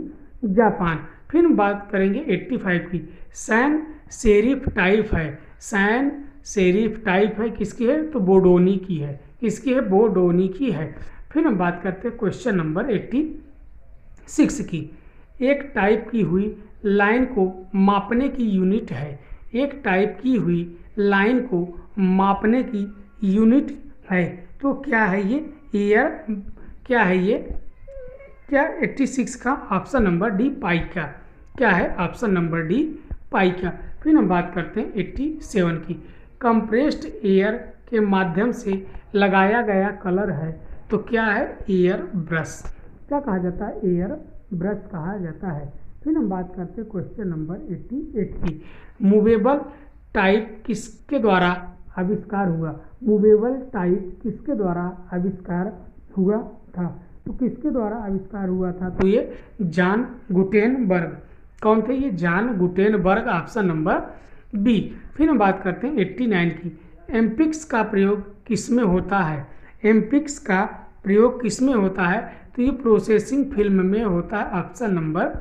Japan. फिर हम बात करेंगे 85 की। सैन सेरिफ टाइप है, सैन सेरिफ टाइप है किसकी है? तो बोडोनी की है। किसकी है? बोडोनी की है। फिर हम बात करते हैं क्वेश्चन नंबर 86 की। एक टाइप की हुई लाइन को मापने की यूनिट है। एक टाइप की हुई लाइन को मापने की यूनिट है तो क्या है ये? ईयर। क्या है ये? क्या 86 का ऑप्शन नंबर डी, पाइका। क्या है? Option number D, pica. फिर हम बात करते हैं 87 की। कंप्रेस्ड एयर के माध्यम से लगाया गया कलर है तो क्या है? Air brush. क्या कहा जाता है? एयर ब्रश कहा जाता है। फिर हम बात करते हैं क्वेश्चन नंबर 88 की। मूवेबल टाइप किसके द्वारा आविष्कार हुआ? मूवेबल टाइप किसके द्वारा आविष्कार हुआ था? तो किसके द्वारा आविष्कार हुआ था? तो ये जॉन गुटेनबर्ग। कौन थे ये? John Gutenberg, option number B. फिर हम बात करते हैं 89 की। एम्पिक्स का प्रयोग किसमें होता है? एम्पिक्स का प्रयोग किसमें होता है? तो ये प्रोसेसिंग फिल्म में होता है, ऑप्शन नंबर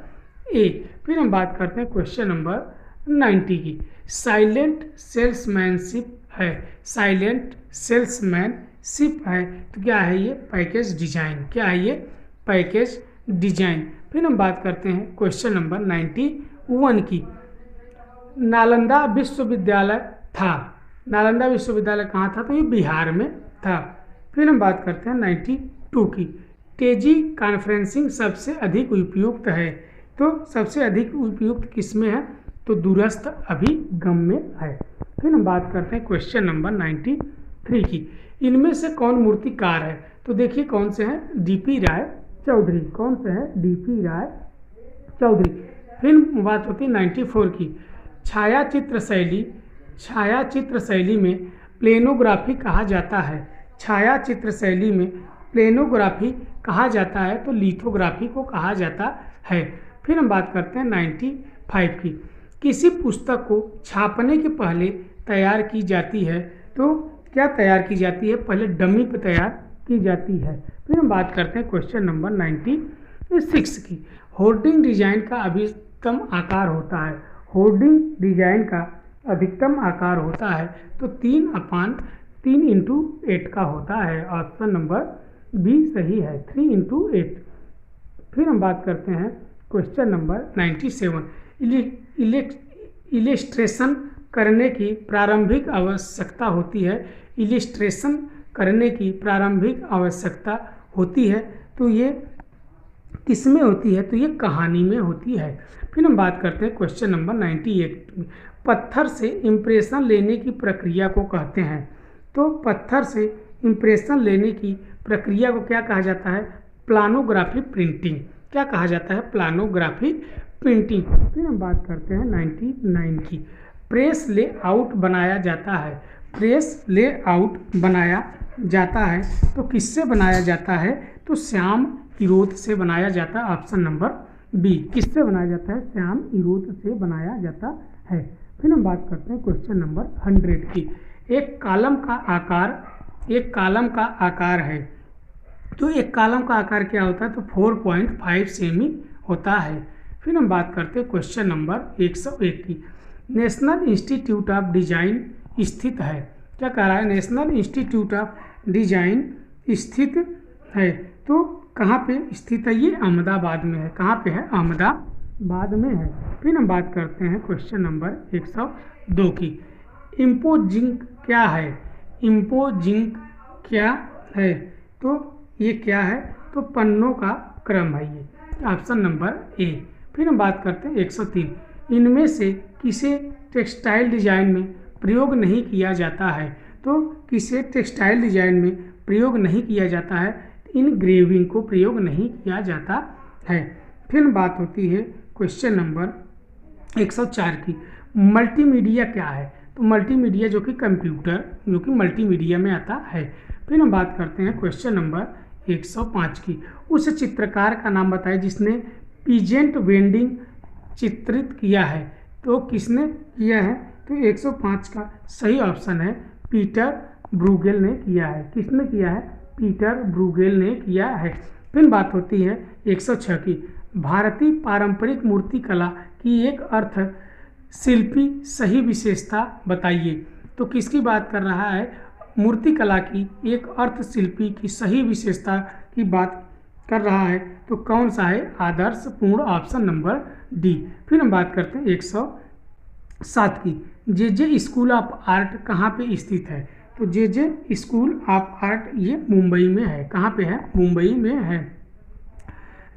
ए। फिर हम बात करते हैं क्वेश्चन नंबर 90 की। साइलेंट सेल्समैनशिप है, साइलेंट सेल्समैनशिप है तो क्या है ये? Package design. क्या है ये? Package design. फिर हम बात करते हैं क्वेश्चन नंबर 91 की। नालंदा विश्वविद्यालय था, नालंदा विश्वविद्यालय कहाँ था? तो ये बिहार में था। फिर हम बात करते हैं 92 की। तेजी कॉन्फ्रेंसिंग सबसे अधिक उपयुक्त है तो सबसे अधिक उपयुक्त किस में है? तो दूरस्थ अभिगम में है। फिर हम बात करते हैं क्वेश्चन नंबर 93 की। इनमें से कौन मूर्तिकार है? तो देखिए कौन से हैं? डीपी राय चौधरी। कौन सा है? डीपी राय चौधरी। फिर बात होती है 94 की। छायाचित्र शैली में प्लेनोग्राफी कहा जाता है। छायाचित्र शैली में प्लेनोग्राफी कहा जाता है तो लिथोग्राफी को कहा जाता है। फिर हम बात करते हैं 95 की। किसी पुस्तक को छापने के पहले तैयार की जाती है तो क्या तैयार की जाती है? पहले डमी पे तैयार की जाती है। फिर हम बात करते हैं क्वेश्चन नंबर 96 की। होर्डिंग डिजाइन का अधिकतम आकार होता है। होर्डिंग डिजाइन का अधिकतम आकार होता है तो 3/8 का होता है। ऑप्शन नंबर बी सही है, 3/8। फिर हम बात करते हैं क्वेश्चन नंबर 97। इलिस्ट्रेशन करने की प्रारंभिक आवश्यकता होती है। इलिस्ट्रेशन करने की प्रारंभिक आवश्यकता होती है तो ये किस में होती है? तो ये कहानी में होती है। फिर हम बात करते हैं क्वेश्चन नंबर 98। पत्थर से इम्प्रेशन लेने की प्रक्रिया को कहते हैं। तो पत्थर से इम्प्रेशन लेने की प्रक्रिया को क्या कहा जाता है? प्लानोग्राफी प्रिंटिंग। क्या कहा जाता है? प्लानोग्राफी प्रिंटिंग। फिर हम बात करते हैं 99 की। प्रेस लेआउट बनाया जाता है। प्रेस लेआउट बनाया जाता है तो किससे बनाया जाता है? तो श्याम इरोत से बनाया जाता है। Option number B. किससे बनाया जाता है? श्याम इरोत से बनाया जाता है। फिर हम बात करते हैं क्वेश्चन नंबर 100 की। एक कॉलम का आकार है तो एक कॉलम का आकार क्या होता है? तो 4.5 सेमी होता है। फिर हम बात करते हैं क्वेश्चन नंबर 101 की। नेशनल इंस्टीट्यूट ऑफ डिजाइन स्थित है। क्या कह रहा है? नेशनल इंस्टीट्यूट ऑफ डिजाइन स्थित है तो कहाँ पे स्थित है? ये अहमदाबाद में है। कहाँ पे है? अहमदाबाद में है। फिर हम बात करते हैं क्वेश्चन नंबर 102 की। इम्पोजिंक क्या है? इम्पोजिंक क्या है? तो ये क्या है? तो पन्नों का क्रम है ये। Option number A. फिर हम बात करते हैं 103। इनमें से किसे टेक्सटाइल डिजाइन में प्रयोग नहीं किया जाता है? तो किसे टेक्सटाइल डिजाइन में प्रयोग नहीं किया जाता है? इनग्रेविंग को प्रयोग नहीं किया जाता है। फिर बात होती है क्वेश्चन नंबर 104 की। मल्टीमीडिया क्या है? तो मल्टीमीडिया जो कि कंप्यूटर जो कि मल्टीमीडिया में आता है। फिर हम बात करते हैं क्वेश्चन नंबर 105 की। उस चित्रकार का नाम बताए जिसने पीजेंट वेंडिंग चित्रित किया है। तो किसने किया है? तो 105 का सही ऑप्शन है पीटर ब्रूगेल ने किया है। किसने किया है? पीटर ब्रूगेल ने किया है। फिर बात होती है 106 की। भारतीय पारंपरिक मूर्ति कला की एक अर्थ शिल्पी सही विशेषता बताइए। तो किसकी बात कर रहा है? मूर्ति कला की एक अर्थ शिल्पी की सही विशेषता की बात कर रहा है तो कौन सा है? आदर्श पूर्ण। Option number D. फिर हम बात करते हैं 107 की। जे स्कूल ऑफ आर्ट कहाँ पे स्थित है? तो जे स्कूल ऑफ आर्ट ये मुंबई में है। कहाँ पे है? मुंबई में है।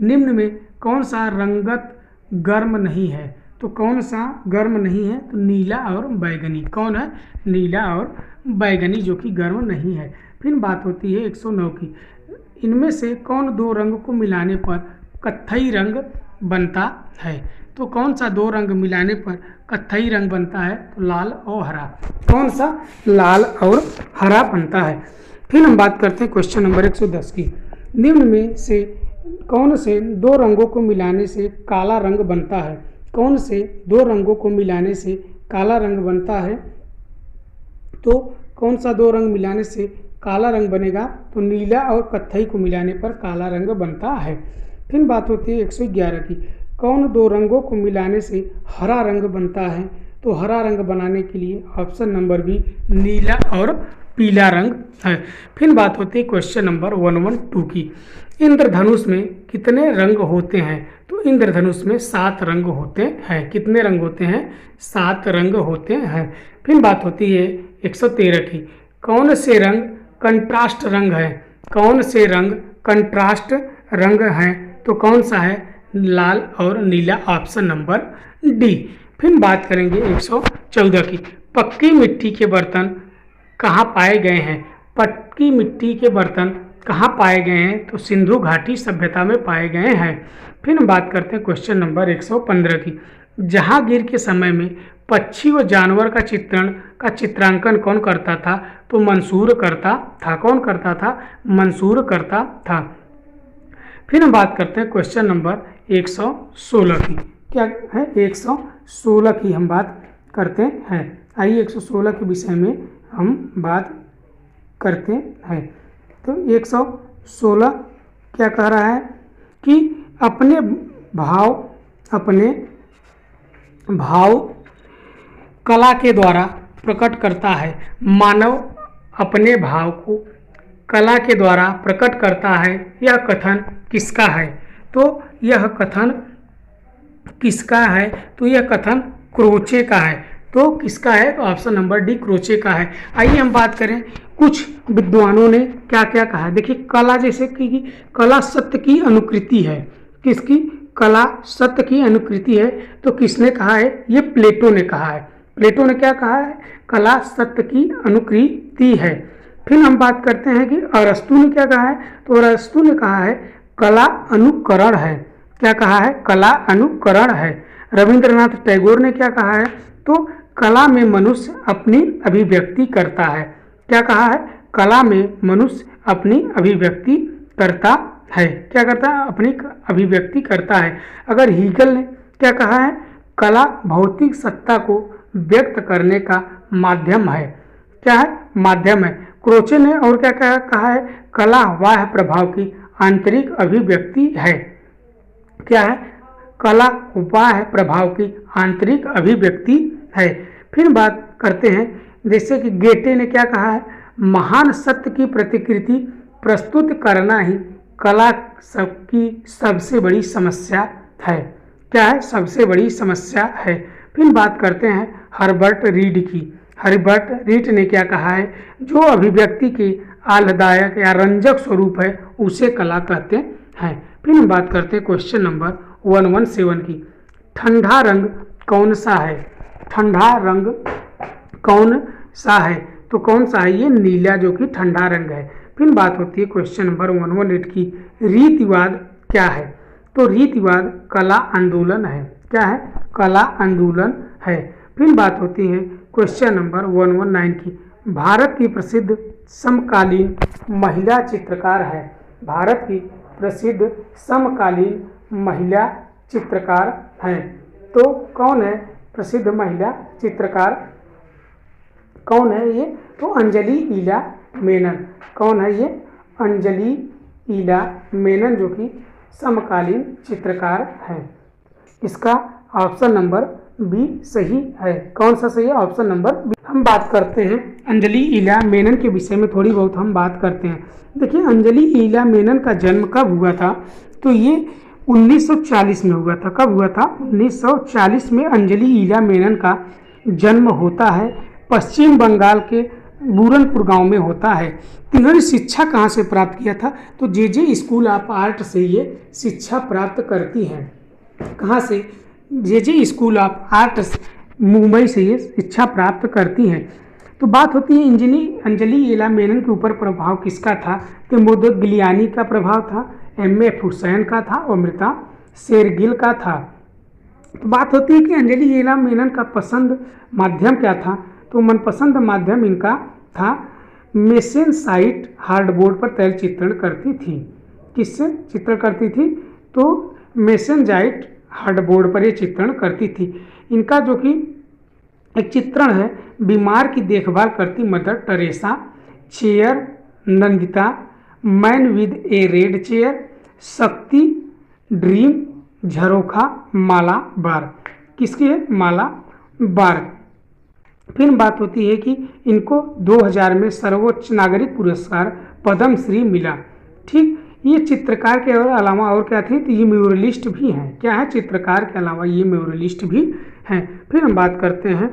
निम्न में कौन सा रंगत गर्म नहीं है? तो कौन सा गर्म नहीं है? तो नीला और बैगनी। कौन है? नीला और बैगनी जो कि गर्म नहीं है। फिर बात होती है 109 की। इनमें से कौन दो रंग को मिलाने पर कत्थई रंग बनता है? तो कौन सा दो रंग मिलाने पर कत्थई रंग बनता है? तो लाल और हरा। कौन सा? लाल और हरा बनता है। फिर हम बात करते हैं क्वेश्चन नंबर 110 की। निम्न में से कौन से दो रंगों को मिलाने से काला रंग बनता है? कौन से दो रंगों को मिलाने से काला रंग बनता है? तो कौन सा दो रंग मिलाने से काला रंग बनेगा? तो नीला और कत्थई को मिलाने पर काला रंग बनता है। फिर बात होती है 111 की। कौन दो रंगों को मिलाने से हरा रंग बनता है? तो हरा रंग बनाने के लिए ऑप्शन नंबर बी नीला और पीला रंग है। फिर बात होती है क्वेश्चन नंबर 112 की। इंद्रधनुष में कितने रंग होते हैं? तो इंद्रधनुष में 7 रंग होते हैं। कितने रंग होते हैं? 7 रंग होते हैं। फिर बात होती है 113 की। कौन से रंग कंट्रास्ट रंग है? कौन से रंग कंट्रास्ट रंग हैं? तो कौन सा है? लाल और नीला। Option number D. फिर बात करेंगे 114 की। पक्की मिट्टी के बर्तन कहाँ पाए गए हैं? पक्की मिट्टी के बर्तन कहाँ पाए गए हैं? तो सिंधु घाटी सभ्यता में पाए गए हैं। फिर हम बात करते हैं क्वेश्चन नंबर 115 की। जहांगीर के समय में पक्षी व जानवर का चित्रांकन कौन करता था? तो मंसूर करता था। कौन करता था? मंसूर करता था। फिर हम बात करते हैं क्वेश्चन नंबर 116 की। क्या है? 116 की हम बात करते हैं। आइए 116 के विषय में हम बात करते हैं। तो 116 क्या कह रहा है कि अपने भाव कला के द्वारा प्रकट करता है। मानव अपने भाव को कला के द्वारा प्रकट करता है। यह कथन किसका है? तो यह कथन किसका है? तो यह कथन क्रोचे का है। तो किसका है? तो ऑप्शन नंबर डी क्रोचे का है। आइए हम बात करें कुछ विद्वानों ने क्या क्या कहा है। देखिए, कला जैसे कि कला सत्य की अनुकृति है। किसकी? कला सत्य की अनुकृति है। तो किसने कहा है? ये प्लेटो ने कहा है। प्लेटो ने क्या कहा है? कला सत्य की अनुकृति है। फिर हम बात करते हैं कि अरस्तु ने क्या कहा है? तो अरस्तु ने कहा है कला अनुकरण है। क्या कहा है? कला अनुकरण है। रविंद्रनाथ टैगोर ने क्या कहा है? तो कला में मनुष्य अपनी अभिव्यक्ति करता है। क्या कहा है? कला में मनुष्य अपनी अभिव्यक्ति करता है। क्या करता है? अपनी अभिव्यक्ति करता है। अगर हीगल ने क्या कहा है? कला भौतिक सत्ता को व्यक्त करने का माध्यम है। क्या है? माध्यम है। क्रोचे ने और क्या कहा है? कला बाह्य प्रभाव की आंतरिक अभिव्यक्ति है। क्या है? कला बाह्य प्रभाव की आंतरिक अभिव्यक्ति है। फिर बात करते हैं जैसे कि गेटे ने क्या कहा है? महान सत्य की प्रतिकृति प्रस्तुत करना ही कला की सबसे बड़ी समस्या है। क्या है? सबसे बड़ी समस्या है। फिर बात करते हैं हर्बर्ट रीड की। हर्बर्ट रीड ने क्या कहा है? जो अभिव्यक्ति के आह्लादक या रंजक स्वरूप है उसे कला कहते हैं। फिर हम बात करते हैं क्वेश्चन नंबर 117 की। ठंडा रंग कौन सा है? ठंडा रंग कौन सा है? तो कौन सा है? ये नीला, जो कि ठंडा रंग है। फिर बात होती है क्वेश्चन नंबर 118 की। रीतिवाद क्या है? तो रीतिवाद कला आंदोलन है। क्या है? कला आंदोलन है। फिर बात होती है क्वेश्चन नंबर 119 की। भारत की प्रसिद्ध समकालीन महिला चित्रकार है। भारत की प्रसिद्ध समकालीन महिला चित्रकार हैं। तो कौन है प्रसिद्ध महिला चित्रकार? कौन है ये? तो अंजलि ईला मेनन। कौन है ये? अंजलि ईला मेनन, जो कि समकालीन चित्रकार हैं। इसका ऑप्शन नंबर बी सही है। कौन सा सही है? Option number B. हम बात करते हैं अंजलि ईला मेनन के विषय में थोड़ी बहुत हम बात करते हैं। देखिए, अंजलि ईला मेनन का जन्म कब हुआ था? तो ये 1940 में हुआ था। कब हुआ था? 1940 में अंजलि ईला मेनन का जन्म होता है। पश्चिम बंगाल के बूरनपुर गांव में होता है। इन्होंने शिक्षा कहाँ से प्राप्त किया था? तो जे स्कूल ऑफ आर्ट से ये शिक्षा प्राप्त करती हैं। कहाँ से? जे स्कूल ऑफ आर्ट मुंबई से ये शिक्षा प्राप्त करती हैं। तो बात होती है अंजलि ईला मेनन के ऊपर प्रभाव किसका था? तो मोदग्लियानी का प्रभाव था, M.F. हुसैन का था और अमृता शेरगिल का था। तो बात होती है कि अंजलि ईला मेनन का पसंद माध्यम क्या था? तो मनपसंद माध्यम इनका था मेसेनसाइट हार्डबोर्ड पर तैल चित्रण करती थी। किससे चित्रण करती थी? तो मेसेनजाइट हार्डबोर्ड पर ये चित्रण करती थी। इनका जो कि एक चित्रण है, बीमार की देखभाल करती mother Teresa, chair Nandita, man with A red chair, शक्ति, ड्रीम, झरोखा, माला बार। किसकी है? माला बार। फिर बात होती है कि इनको 2000 में सर्वोच्च नागरिक पुरस्कार पद्म श्री मिला। ठीक, ये चित्रकार के अलावा और क्या थी? तो ये म्यूरलिस्ट भी हैं। क्या है? चित्रकार के अलावा ये म्यूरलिस्ट भी हैं। फिर हम बात करते हैं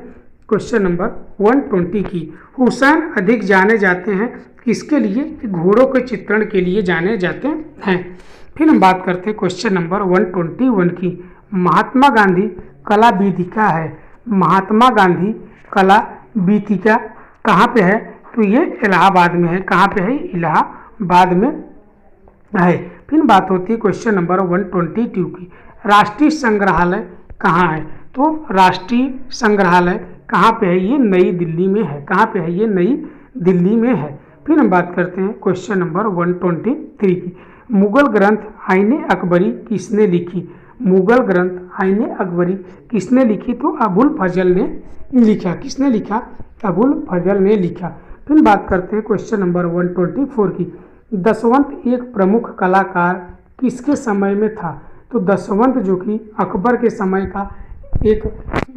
क्वेश्चन नंबर 120 की। हुसैन अधिक जाने जाते हैं किसके लिए? घोड़ों के चित्रण के लिए जाने जाते हैं। फिर हम बात करते हैं क्वेश्चन नंबर 121 की। महात्मा गांधी कला वेदिका है। महात्मा गांधी कला वेदिका कहाँ पे है? तो ये इलाहाबाद में है। कहाँ पे है? इलाहाबाद बाद में है। फिर बात होती है क्वेश्चन नंबर 122 की, राष्ट्रीय संग्रहालय कहाँ है? तो राष्ट्रीय संग्रहालय कहाँ पे है? ये नई दिल्ली में है। कहाँ पे है? ये नई दिल्ली में है। फिर हम बात करते हैं क्वेश्चन नंबर 123 की, मुगल ग्रंथ आईने अकबरी किसने लिखी? मुगल ग्रंथ आईने अकबरी किसने लिखी? तो अबुल फजल ने लिखा। किसने लिखा? अबुल फजल ने लिखा। फिर बात करते हैं क्वेश्चन नंबर 124 की, दशवंत एक प्रमुख कलाकार किसके समय में था? तो दशवंत जो कि अकबर के समय का एक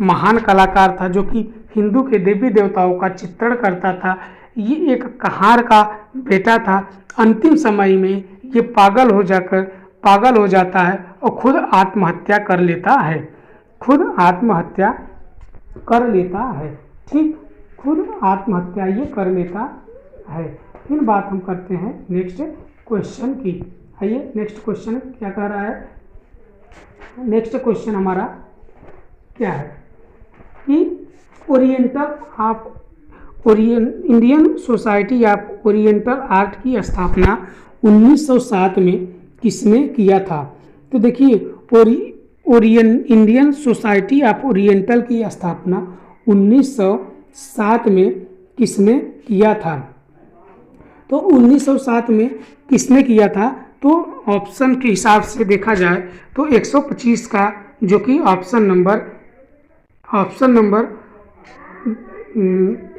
महान कलाकार था, जो कि हिंदू के देवी देवताओं का चित्रण करता था। ये एक कहार का बेटा था। अंतिम समय में ये पागल हो जाता है और खुद आत्महत्या कर लेता है। खुद आत्महत्या कर लेता है। ठीक, खुद आत्महत्या ये कर लेता है। फिर बात हम करते हैं नेक्स्ट क्वेश्चन की। आइए नेक्स्ट क्वेश्चन क्या कह रहा है? नेक्स्ट क्वेश्चन हमारा क्या है कि Indian society of oriental art की स्थापना 1907 में किसने किया था? तो देखिए, इंडियन सोसाइटी ऑफ ओरिएंटल की स्थापना 1907 में किसने किया था? तो 1907 में किसने किया था? तो ऑप्शन के हिसाब से देखा जाए तो 125 का, जो कि ऑप्शन नंबर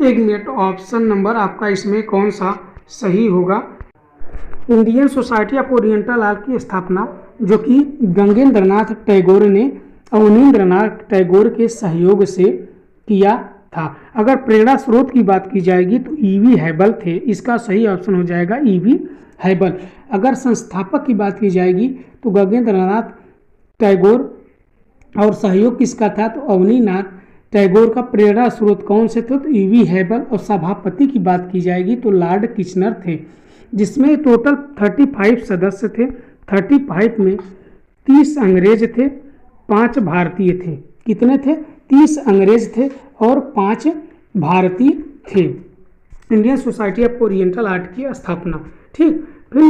एक मिनट, ऑप्शन नंबर आपका इसमें कौन सा सही होगा? Indian society of oriental art की स्थापना जो कि गंगेंद्रनाथ टैगोर ने अवनींद्रनाथ टैगोर के सहयोग से किया था। अगर प्रेरणा स्रोत की बात की जाएगी तो ईवी हैबल थे। इसका सही ऑप्शन हो जाएगा ईवी हैबल। अगर संस्थापक की बात की जाएगी तो गंगेंद्रनाथ टैगोर, और सहयोग किसका था? तो अवनीनाथ टैगोर का प्रेरणा स्रोत कौन से थे? तो ईवी हैबल। और सभापति की बात की जाएगी तो लॉर्ड किचनर थे, जिसमें टोटल 35 सदस्य थे। 35 में 30 अंग्रेज थे, 5 भारतीय थे। कितने थे? 30 अंग्रेज थे और 5 भारतीय थे। Indian society of oriental art की स्थापना। ठीक, फिर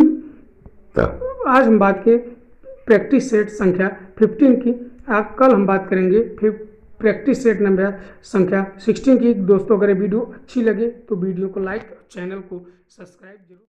आज हम बात के प्रैक्टिस सेट संख्या 15 की। कल हम बात करेंगे फिर प्रैक्टिस सेट नंबर संख्या 16 की। दोस्तों, अगर वीडियो अच्छी लगे तो वीडियो को लाइक और चैनल को सब्सक्राइब जरूर।